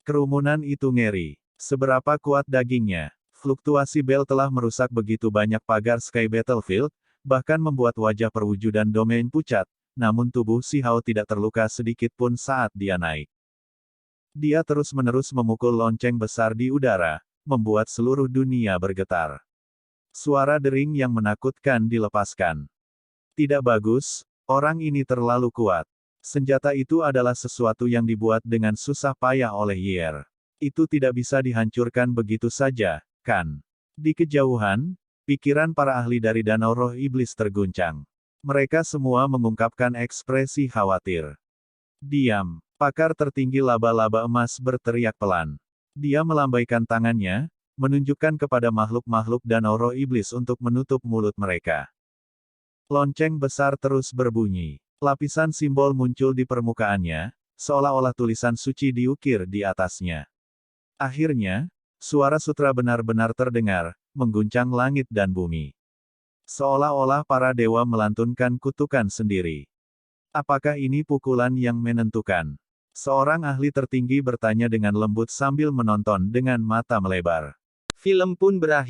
Kerumunan itu ngeri. Seberapa kuat dagingnya. Fluktuasi bel telah merusak begitu banyak pagar Sky Battlefield, bahkan membuat wajah perwujudan domain pucat, namun tubuh Si Hao tidak terluka sedikit pun saat dia naik. Dia terus-menerus memukul lonceng besar di udara, membuat seluruh dunia bergetar. Suara dering yang menakutkan dilepaskan. Tidak bagus, orang ini terlalu kuat. Senjata itu adalah sesuatu yang dibuat dengan susah payah oleh Yer. Itu tidak bisa dihancurkan begitu saja, kan? Di kejauhan, pikiran para ahli dari Danau Roh Iblis terguncang. Mereka semua mengungkapkan ekspresi khawatir. Diam. Pakar tertinggi laba-laba emas berteriak pelan. Dia melambaikan tangannya, menunjukkan kepada makhluk-makhluk Danau Roh Iblis untuk menutup mulut mereka. Lonceng besar terus berbunyi. Lapisan simbol muncul di permukaannya, seolah-olah tulisan suci diukir di atasnya. Akhirnya, suara sutra benar-benar terdengar, mengguncang langit dan bumi. Seolah-olah para dewa melantunkan kutukan sendiri. Apakah ini pukulan yang menentukan? Seorang ahli tertinggi bertanya dengan lembut sambil menonton dengan mata melebar. Film pun berakhir.